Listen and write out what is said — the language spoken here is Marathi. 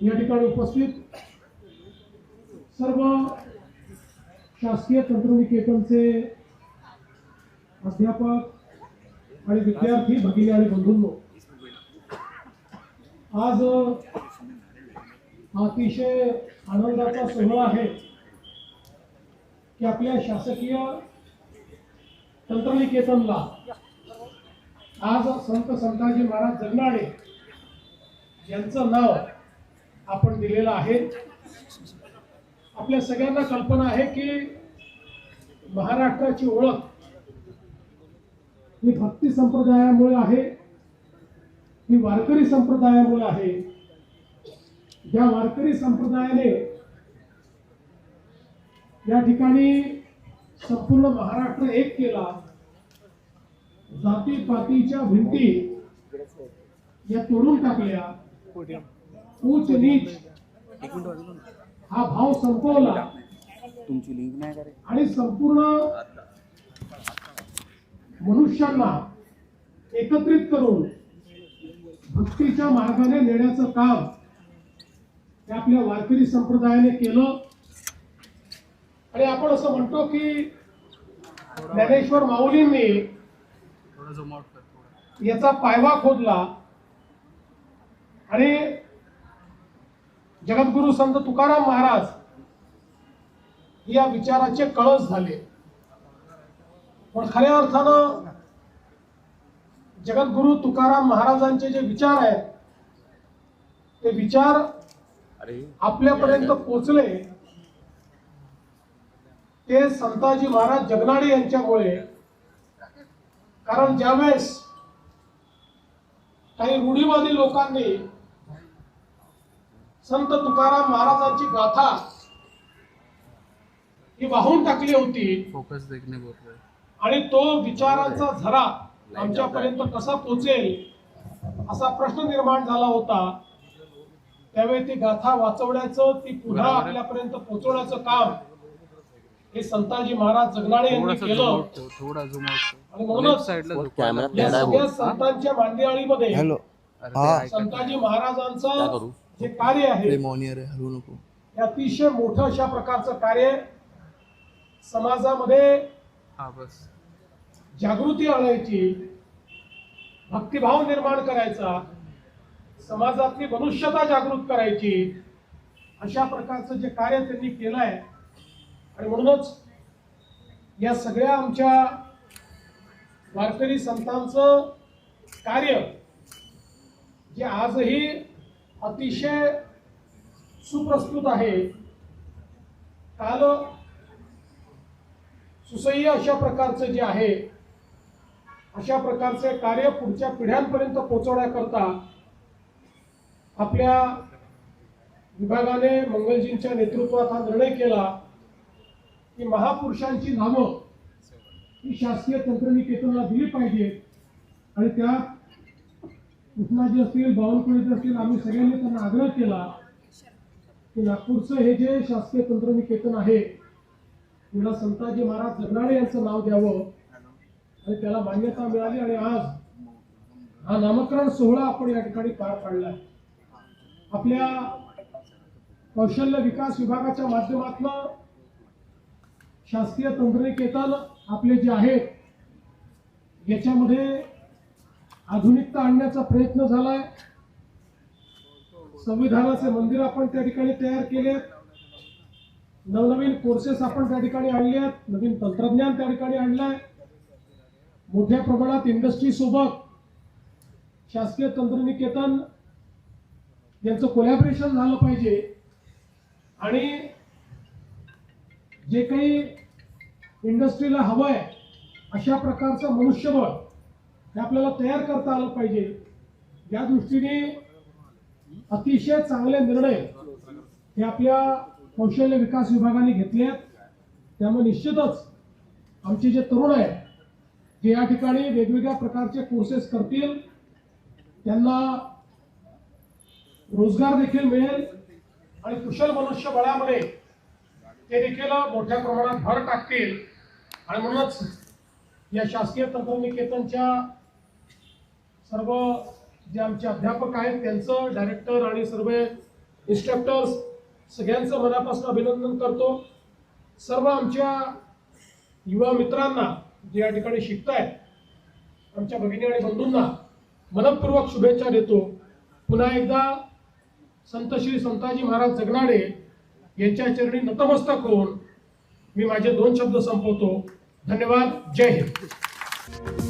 या ठिकाणी उपस्थित सर्व शासकीय तंत्रनिकेतनचे अध्यापक आणि विद्यार्थी भगिनी आणि बंधूंनो, आज अतिशय आनंदाचा सोहळा आहे की आपल्या शासकीय तंत्रनिकेतनला आज संत संताजी महाराज जगनाडे यांचं नाव आपण दिलेलं आहे। आपल्या सगळ्यांना कल्पना आहे की महाराष्ट्राची ओळख ही भक्ती संप्रदायामुळे आहे, ही वारकरी संप्रदायामुळे आहे। या वारकरी संप्रदायाने या ठिकाणी संपूर्ण महाराष्ट्र एक केला। जाती पातीच्या भिंती या तोडून टाकल्या, उच्च नीच हा भाव संपवला आणि संपूर्ण मनुष्यांना एकत्रित करून भक्तीच्या मार्गाने नेण्याचं काम हे आपल्या वारकरी संप्रदायाने केलं। आणि आपण असं म्हणतो की ज्ञानेश्वर माऊलींनी याचा पायवा खोदला आणि जगद्गुरु संत तुकाराम महाराज या विचाराचे कळस झाले। पण खऱ्या अर्थानं जगद्गुरु तुकाराम महाराजांचे जे विचार आहेत ते विचार आपल्यापर्यंत पोहोचले ते संताजी महाराज जगनाडे यांच्यामुळे। कारण ज्यावेळेस काही रूढीवादी लोकांनी संत तुकाराम महाराजांची गाथा ही वाहून टाकली होती आणि तो विचारांचा झरा आमच्यापर्यंत कसा पोहोचेल असा प्रश्न निर्माण झाला होता। त्यावेळी ती गाथा वाचवण्याचं, ती पुन्हा आपल्यापर्यंत पोहोचवण्याचं काम हे संताजी महाराज जगनाडे यांनी केलं। आणि म्हणूनच या सगळ्या संतांच्या मांदियाळीमध्ये संताजी महाराजांचं जे कार्य आहे हे अतिशय मोठं अशा प्रकारचं कार्य समाजामध्ये जागृती आणायची, भक्तिभाव निर्माण करायचा, समाजातली मनुष्यता जागृत करायची, अशा प्रकारचं जे कार्य त्यांनी केलं आहे। आणि म्हणूनच या सगळ्या आमच्या वारकरी संतांचं कार्य जे आजही अतिशय सुप्रस्तुत आहे। काल सुसह्य अशा प्रकारचं जे आहे अशा प्रकारचे कार्य पुढच्या पिढ्यांपर्यंत पोहोचवण्याकरता आपल्या विभागाने मंगलजींच्या नेतृत्वात हा निर्णय केला की महापुरुषांची नावं ही शासकीय तंत्रनिकेतनला दिली पाहिजेत। आणि त्या कृष्णाजी असतील, बावनकुळेजी असतील, आम्ही सगळ्यांनी त्यांना आग्रह केला की नागपूरचं हे जे शासकीय तंत्रनिकेतन आहे त्याला संताजी महाराज जगनाडे यांचं नाव द्यावं आणि त्याला मान्यता मिळाली। आणि आज हा नामकरण सोहळा आपण या ठिकाणी पार पाडला। आपल्या कौशल्य विकास विभागाच्या माध्यमातून शासकीय तंत्रनिकेतन आपले जे आहेत याच्यामध्ये आधुनिकता आणण्याचा प्रयत्न झालाय। संविधानाचे मंदिर आपण त्या ठिकाणी तयार केलेत, नवनवीन कोर्सेस आपण त्या ठिकाणी आणले आहेत, नवीन तंत्रज्ञान त्या ठिकाणी आणलंय। मोठ्या प्रमाणात इंडस्ट्री सोबत शासकीय तंत्रनिकेतन यांचं कोलॅबोरेशन झालं पाहिजे आणि जे काही इंडस्ट्रीला हवंय अशा प्रकारचं मनुष्यबळ हे आपल्याला तयार करता आलं पाहिजे। या दृष्टीने अतिशय चांगले निर्णय हे आपल्या कौशल्य विकास विभागाने घेतले आहेत। त्यामुळे निश्चितच आमचे जे तरुण आहेत जे या ठिकाणी वेगवेगळ्या प्रकारचे कोर्सेस करतील त्यांना रोजगार देखील मिळेल आणि कुशल मनुष्यबळामध्ये ते देखील मोठ्या प्रमाणात भर टाकतील। आणि म्हणूनच या शासकीय तंत्रनिकेतनच्या सर्व जे आमचे अध्यापक आहेत त्यांचं, डायरेक्टर आणि सर्व इन्स्ट्रक्टर्स सगळ्यांचं मनापासून अभिनंदन करतो. सर्व आमच्या युवा मित्रांना जे या ठिकाणी शिकतायत, आमच्या भगिनी आणि बंधूंना मनपूर्वक शुभेच्छा देतो. पुन्हा एकदा संत श्री संताजी महाराज जगनाडे यांच्या चरणी नतमस्तक होऊन मी माझे 2 शब्द संपवतो. धन्यवाद. जय हिंद.